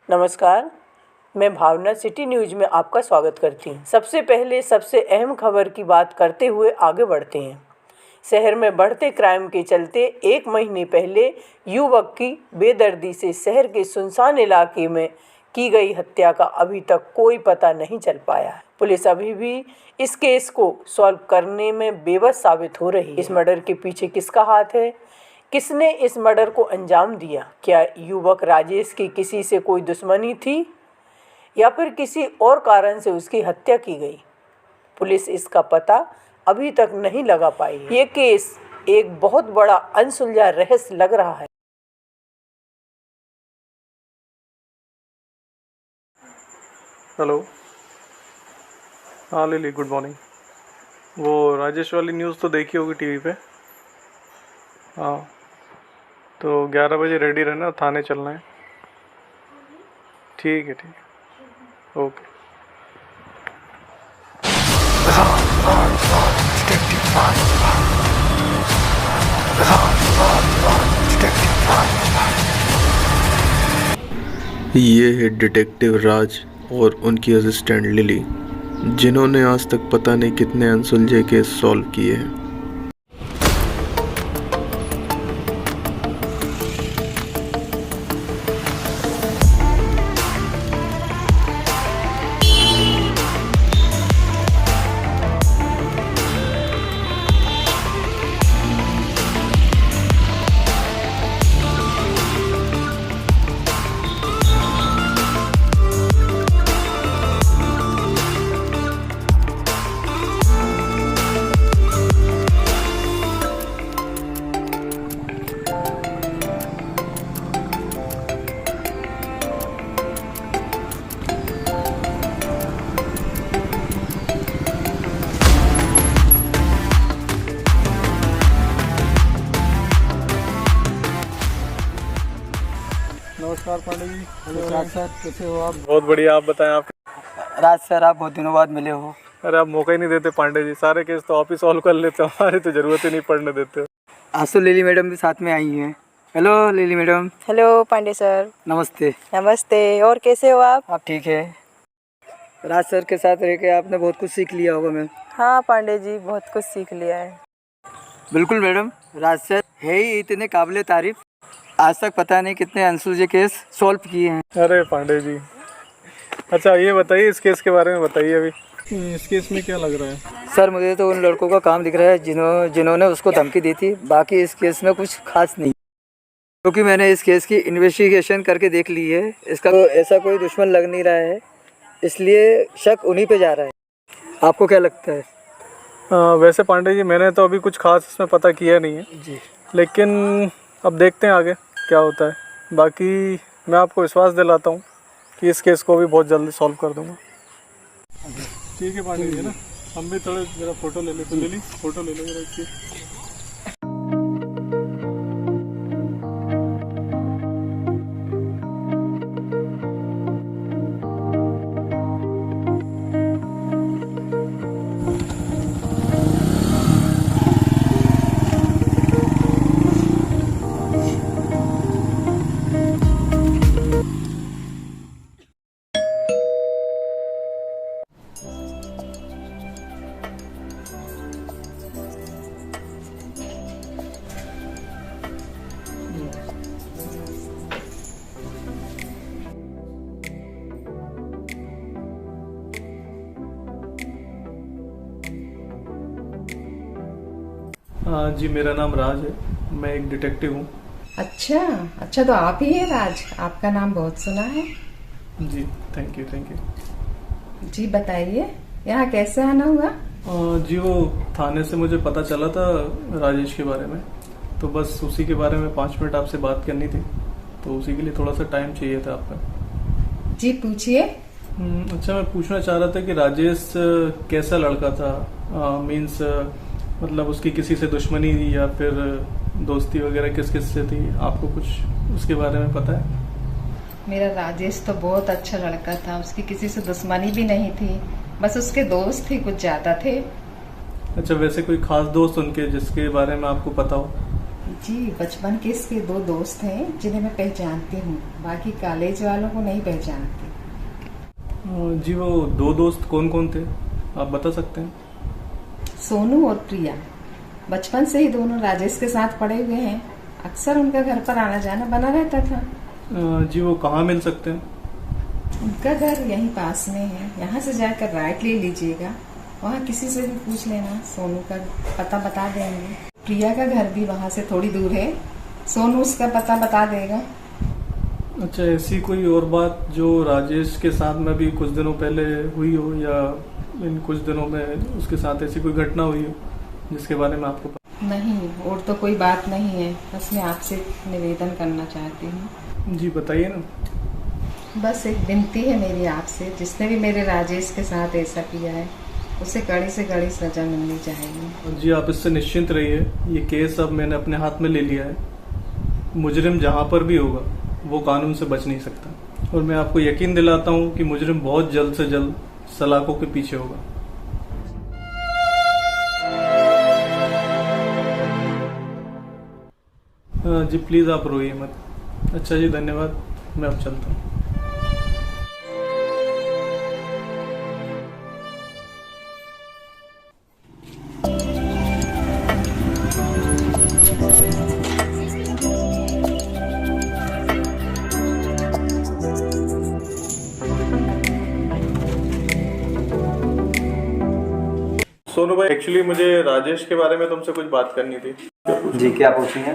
नमस्कार, मैं भावना city news में आपका स्वागत करती हूँ। सबसे पहले सबसे अहम खबर की बात करते हुए आगे बढ़ते हैं। शहर में बढ़ते क्राइम के चलते 1 महीने पहले युवक की बेदर्दी से शहर के सुनसान इलाके में की गई हत्या का अभी तक कोई पता नहीं चल पाया है। पुलिस अभी भी इस केस को सॉल्व करने में बेबस साबित हो रही है। इस मर्डर के पीछे किसका हाथ है? किसने इस मर्डर को अंजाम दिया? क्या युवक राजेश की किसी से कोई दुश्मनी थी या फिर किसी और कारण से उसकी हत्या की गई? पुलिस इसका पता अभी तक नहीं लगा पाई है। ये केस एक बहुत बड़ा अनसुलझा रहस्य लग रहा है। हेलो। हाँ लिली, गुड मॉर्निंग। वो राजेश वाली न्यूज़ तो देखी होगी टीवी पे। हाँ, तो 11 बजे रेडी रहना, थाने चलना है। ठीक है, ओके। ये है डिटेक्टिव राज और उनकी असिस्टेंट लिली, जिन्होंने आज तक पता नहीं कितने अनसुलझे केस सॉल्व किए हैं। नमस्कार पांडे जी। हेलो राज सर, कैसे हो आप? बहुत बढ़िया, आप बताएं। आप? राज सर, आप बहुत दिनों बाद मिले हो। अरे आप मौका ही नहीं देते पांडे जी, सारे केस तो आप ही सॉल्व कर लेते हो, हमारी तो ज़रूरत ही नहीं पड़ने देते। आज तो लिली मैडम भी साथ में आई हैं। Hello Lily madam. Hello Pandey sir. नमस्ते। नमस्ते, और कैसे हो आप? आप ठीक है? राज सर के साथ रह के आपने बहुत कुछ सीख लिया होगा मैम। हाँ पांडे जी, बहुत कुछ सीख लिया है। बिल्कुल मैडम, राज सर है ही इतने काबिले तारीफ। आज तक पता नहीं कितने अनसुलझे केस सॉल्व किए हैं। अरे पांडे जी, अच्छा ये बताइए, इस केस के बारे में बताइए। अभी इस केस में क्या लग रहा है? सर मुझे तो उन लड़कों का काम दिख रहा है जिन्होंने उसको धमकी दी थी। बाकी इस केस में कुछ खास नहीं, क्योंकि मैंने इस केस की इन्वेस्टिगेशन करके देख ली है। इसका तो ऐसा कोई दुश्मन लग नहीं रहा है, इसलिए शक उन्हीं पे जा रहा है। आपको क्या लगता है? वैसे पांडे जी, मैंने तो अभी कुछ खास इसमें पता किया नहीं है जी, लेकिन अब देखते हैं आगे क्या होता है। बाकी मैं आपको विश्वास दिलाता हूँ कि इस केस को भी बहुत जल्दी सॉल्व कर दूँगा। ठीक है पांडे जी, ना हम भी थोड़े जरा फ़ोटो ले लेते। ले ली फ़ोटो ले लो जरा इसकी। हाँ जी, मेरा नाम राज है, मैं एक डिटेक्टिव हूँ। अच्छा तो आप ही हैं राज? आपका नाम बहुत सुना है। जी थैंक यू। जी बताइए, यहाँ कैसे आना हुआ? जी वो थाने से मुझे पता चला था राजेश के बारे में, तो बस उसी के बारे में 5 मिनट आपसे बात करनी थी, तो उसी के लिए थोड़ा सा टाइम चाहिए था आपका। जी पूछिए। अच्छा, मैं पूछना चाह रहा था कि राजेश कैसा लड़का था? मीन्स मतलब उसकी किसी से दुश्मनी या फिर दोस्ती वगैरह किस किस से थी? आपको कुछ उसके बारे में पता है? मेरा राजेश तो बहुत अच्छा लड़का था, उसकी किसी से दुश्मनी भी नहीं थी, बस उसके दोस्त ही कुछ ज्यादा थे। अच्छा, वैसे कोई खास दोस्त उनके जिसके बारे में आपको पता हो? जी बचपन के इसके 2 दोस्त हैं जिन्हें मैं पहचानती हूँ, बाकी कॉलेज वालों को नहीं पहचानती। जी वो 2 दोस्त कौन कौन थे, आप बता सकते हैं? सोनू और प्रिया बचपन से ही दोनों राजेश के साथ पढ़े हुए हैं। अक्सर उनका घर पर आना जाना बना रहता था। जी वो कहाँ मिल सकते हैं? उनका घर यहीं पास में है, यहाँ से जाकर राइट ले लीजिएगा, वहाँ किसी से भी पूछ लेना, सोनू का पता बता देंगे। प्रिया का घर भी वहाँ से थोड़ी दूर है, सोनू उसका पता बता देगा। अच्छा, ऐसी कोई और बात जो राजेश के साथ में भी कुछ दिनों पहले हुई हो या इन कुछ दिनों में उसके साथ ऐसी कोई घटना हुई हो जिसके बारे में आपको नहीं, और तो कोई बात नहीं है, बस मैं आपसे निवेदन करना चाहती हूँ। जी बताइए ना। बस एक विनती है मेरी आपसे, जिसने भी मेरे राजेश के साथ ऐसा किया है उसे कड़ी से कड़ी सजा मिलनी चाहिए। जी आप इससे निश्चिंत रहिए, ये केस अब मैंने अपने हाथ में ले लिया है। मुजरिम जहाँ पर भी होगा वो कानून से बच नहीं सकता, और मैं आपको यकीन दिलाता हूँ कि मुजरिम बहुत जल्द से जल्द सलाखों के पीछे होगा। जी प्लीज़ आप रोइए मत। अच्छा जी धन्यवाद, मैं अब चलता हूँ। सोनू भाई, एक्चुअली मुझे राजेश के बारे में तुमसे कुछ बात करनी थी। जी क्या पूछेंगे?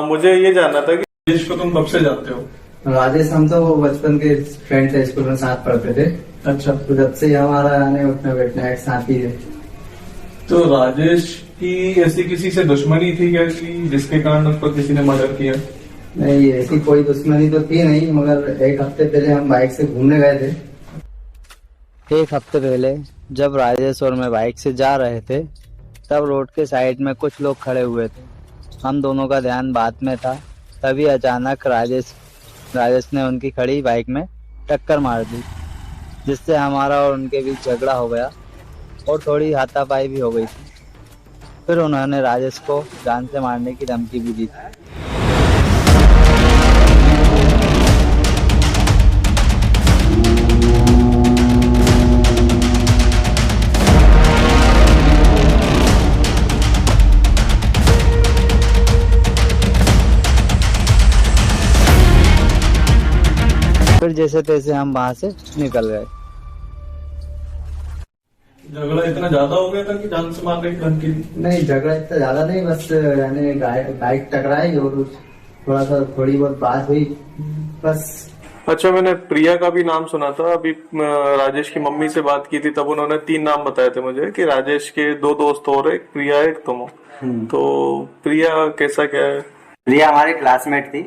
मुझे ये जानना था कि राजेश को तुम कब से जानते हो? राजेश हम तो बचपन के फ्रेंड थे, स्कूल में साथ पढ़ते थे। अच्छा, तो जब से हमारा आने उठना बैठना एक साथ ही है। तो राजेश की ऐसी किसी से दुश्मनी थी क्या कि जिसके कारण उस पर किसी ने मर्डर किया? नहीं, ऐसी कोई दुश्मनी तो थी नहीं, मगर एक हफ्ते पहले हम बाइक से घूमने गए थे। एक हफ्ते पहले जब राजेश और मैं बाइक से जा रहे थे, तब रोड के साइड में कुछ लोग खड़े हुए थे। हम दोनों का ध्यान बात में था, तभी अचानक राजेश ने उनकी खड़ी बाइक में टक्कर मार दी, जिससे हमारा और उनके बीच झगड़ा हो गया और थोड़ी हाथापाई भी हो गई थी। फिर उन्होंने राजेश को जान से मारने की धमकी भी दी थी। फिर जैसे तैसे हम वहां से निकल गए। झगड़ा इतना ज्यादा हो गया था कि जान से मारने की धमकी दी? नहीं, झगड़ा इतना ज्यादा नहीं, बस यानी बाइक टकराई और थोड़ी बहुत बात हुई बस। अच्छा, मैंने प्रिया का भी नाम सुना था। अभी राजेश की मम्मी से बात की थी, तब उन्होंने 3 नाम बताए थे मुझे कि राजेश के 2 दोस्त और एक प्रिया एक तुम हो। तो प्रिया कैसा क्या है? प्रिया हमारी क्लासमेट थी,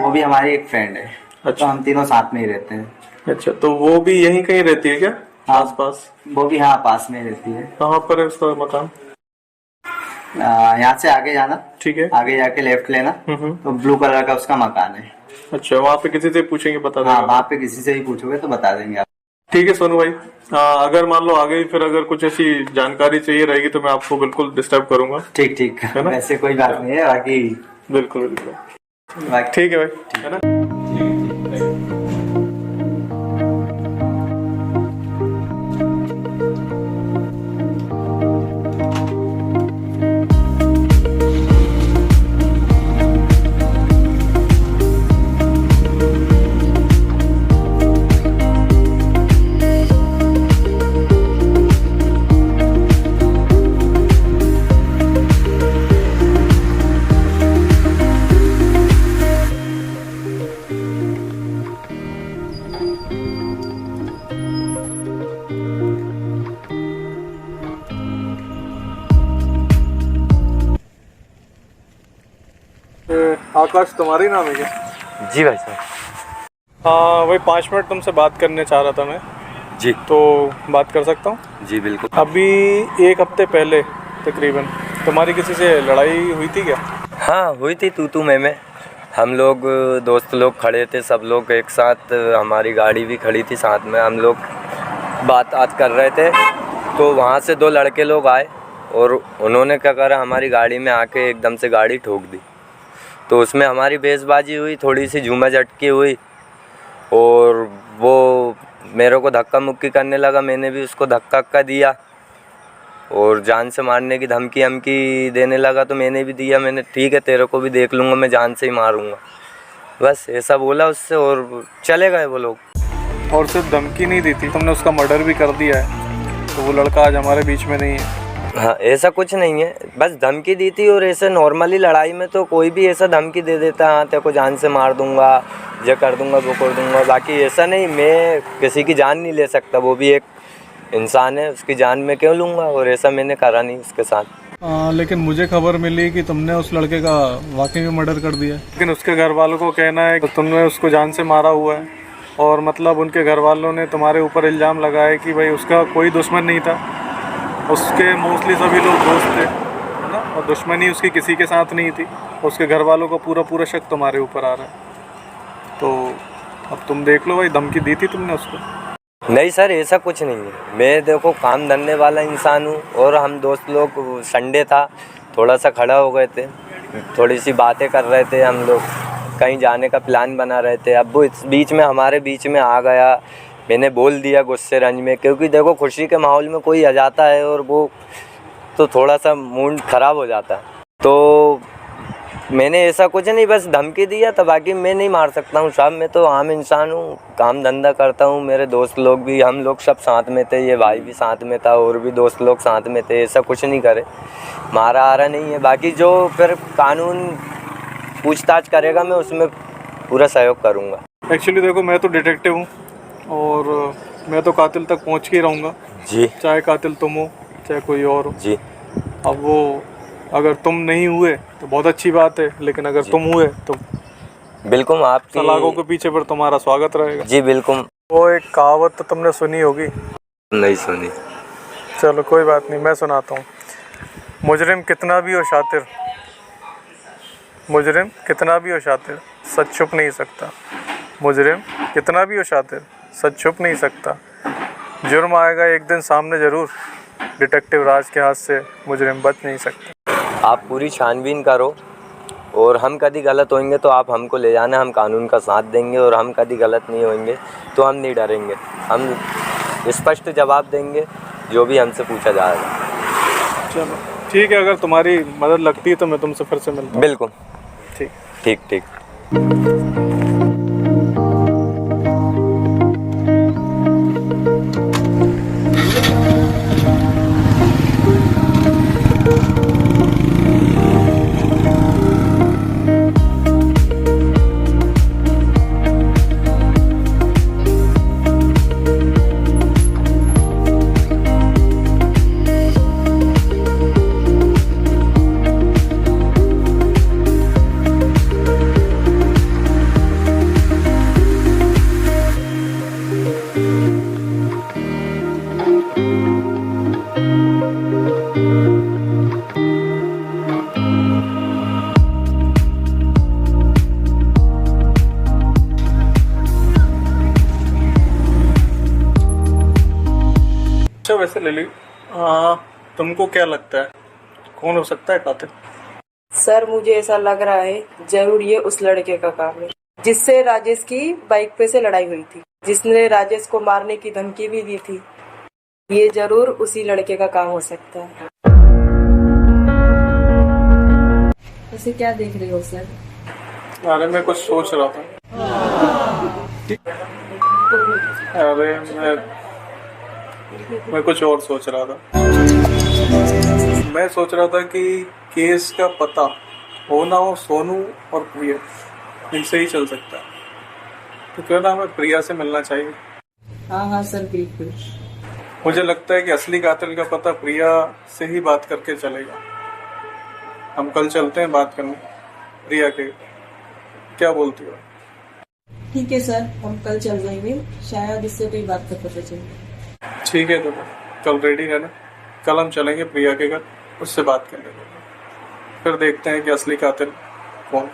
वो भी हमारी एक फ्रेंड है। अच्छा, तो हम तीनों साथ में ही रहते हैं। अच्छा, तो वो भी यहीं कहीं रहती है क्या? हाँ, आस पास? वो भी हाँ पास में रहती है। कहाँ पर है उसका मकान? यहाँ से आगे जाना, ठीक है, आगे जाके लेफ्ट लेना, तो ब्लू कलर का उसका मकान है। अच्छा, वहाँ पे किसी से पूछेंगे बता देंगे? हाँ, वहाँ पे किसी से ही पूछोगे तो बता देंगे आप। ठीक है सोनू भाई, अगर मान लो आगे फिर अगर कुछ ऐसी जानकारी चाहिए रहेगी तो मैं आपको बिल्कुल डिस्टर्ब करूंगा। ठीक ठीक है ना, वैसे कोई बात नहीं है, बाकी बिल्कुल बिल्कुल ठीक है भाई, है ना? आकाश तुम्हारा ही नाम है क्या? जी भाई साहब। हाँ वही 5 मिनट तुमसे बात करने चाह रहा था मैं। जी तो बात कर सकता हूँ? जी बिल्कुल। अभी 1 हफ्ते पहले तकरीबन तुम्हारी किसी से लड़ाई हुई थी क्या? हाँ हुई थी, तू मैं हम लोग दोस्त लोग खड़े थे, सब लोग एक साथ, हमारी गाड़ी भी खड़ी थी साथ में, हम लोग बात कर रहे थे तो वहाँ से 2 लड़के लोग आए और उन्होंने क्या करा, हमारी गाड़ी में आके एकदम से गाड़ी ठोक दी। तो उसमें हमारी बेइज्जती हुई, थोड़ी सी झूमा झटकी हुई और वो मेरे को धक्का मुक्की करने लगा। मैंने भी उसको धक्का दिया और जान से मारने की धमकी देने लगा। तो मैंने भी दिया, मैंने ठीक है तेरे को भी देख लूँगा, मैं जान से ही मारूँगा, बस ऐसा बोला उससे और चले गए वो लोग। और सिर्फ धमकी नहीं दी थी, तुमने उसका मर्डर भी कर दिया है। तो वो लड़का आज हमारे बीच में नहीं है। हाँ, ऐसा कुछ नहीं है, बस धमकी दी थी। और ऐसे नॉर्मली लड़ाई में तो कोई भी ऐसा धमकी दे देता, हाँ तेरे को जान से मार दूंगा, ये कर दूंगा, वो कर दूंगा। बाकी ऐसा नहीं, मैं किसी की जान नहीं ले सकता, वो भी एक इंसान है, उसकी जान मैं क्यों लूँगा। और ऐसा मैंने करा नहीं उसके साथ। लेकिन मुझे खबर मिली कि तुमने उस लड़के का वाकई में मर्डर कर दिया। लेकिन उसके घर वालों को कहना है कि तुमने उसको जान से मारा हुआ है। और मतलब उनके घर वालों ने तुम्हारे ऊपर इल्ज़ाम लगाया कि भाई उसका कोई दुश्मन नहीं था, उसके मोस्टली सभी लोग दोस्त थे, है ना, और दुश्मनी उसकी किसी के साथ नहीं थी। उसके घर वालों को पूरा शक तुम्हारे ऊपर आ रहा है। तो अब तुम देख लो भाई, धमकी दी थी तुमने उसको? नहीं सर, ऐसा कुछ नहीं है। मैं देखो काम धंधे वाला इंसान हूँ और हम दोस्त लोग, संडे था, थोड़ा सा खड़ा हो गए थे, थोड़ी सी बातें कर रहे थे, हम लोग कहीं जाने का प्लान बना रहे थे। अब वो इस बीच में हमारे बीच में आ गया, मैंने बोल दिया गुस्से रंज में, क्योंकि देखो खुशी के माहौल में कोई आ जाता है और वो तो थोड़ा सा मूड ख़राब हो जाता है। तो मैंने ऐसा कुछ नहीं, बस धमकी दिया था, बाकी मैं नहीं मार सकता हूँ साहब, मैं तो आम इंसान हूँ, काम धंधा करता हूँ। मेरे दोस्त लोग भी, हम लोग सब साथ में थे, ये भाई भी साथ में था और भी दोस्त लोग साथ में थे, ऐसा कुछ नहीं करे, मारा आ रहा नहीं है। बाकी जो फिर कानून पूछताछ करेगा मैं उसमें पूरा सहयोग करूँगा। एक्चुअली देखो, मैं तो डिटेक्टिव हूँ और मैं तो कातिल तक पहुँच के ही रहूँगा जी, चाहे कातिल तुम हो चाहे कोई और हो जी। अब वो अगर तुम नहीं हुए तो बहुत अच्छी बात है, लेकिन अगर तुम हुए तो बिल्कुल आपकी सलाखों के पीछे पर तुम्हारा स्वागत रहेगा। जी बिल्कुल। वो एक कहावत तो तुमने सुनी होगी। नहीं सुनी। चलो कोई बात नहीं, मैं सुनाता हूँ। मुजरिम कितना भी हो शातिर, मुजरिम कितना भी हो शातिर, सच छुप नहीं सकता। मुजरिम कितना भी हो शातिर, सच छुप नहीं सकता। जुर्म आएगा एक दिन सामने ज़रूर, डिटेक्टिव राज के हाथ से मुजरिम बच नहीं सकता। आप पूरी छानबीन करो और हम कभी गलत होंगे तो आप हमको ले जाना, हम कानून का साथ देंगे। और हम कभी गलत नहीं होंगे तो हम नहीं डरेंगे, हम स्पष्ट जवाब देंगे जो भी हमसे पूछा जाएगा। चलो ठीक है, अगर तुम्हारी मदद लगती है तो मैं तुमसे फिर से मिलता हूँ। बिल्कुल ठीक ठीक ठीक। अच्छा, वैसे लिली, तुमको क्या लगता है कौन हो सकता है कातिल? सर मुझे ऐसा लग रहा है जरूर ये उस लड़के का काम है जिससे राजेश की बाइक पे से लड़ाई हुई थी, जिसने राजेश को मारने की धमकी भी दी थी। ये जरूर उसी लड़के का काम हो सकता है। वैसे क्या देख रही हो सर? अरे मैं कुछ सोच रहा था। अरे मैं कुछ और सोच रहा था। मैं सोच रहा था कि केस का पता हो ना हो सोनू और प्रिया, इनसे ही चल सकता है। तो क्यों ना हमें प्रिया से मिलना चाहिए। हाँ सर बिल्कुल। मुझे लगता है कि असली कातिल का पता प्रिया से ही बात करके चलेगा। हम कल चलते हैं बात करने प्रिया के, क्या बोलती हो? ठीक है सर, हम कल चल जाएंगे, शायद इससे कोई बात का पता चले। ठीक है, तो कल रेडी रहना, कल हम चलेंगे प्रिया के घर, उससे बात करने के, फिर देखते हैं कि असली कातिल कौन।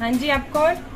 हाँ जी, आप कौन?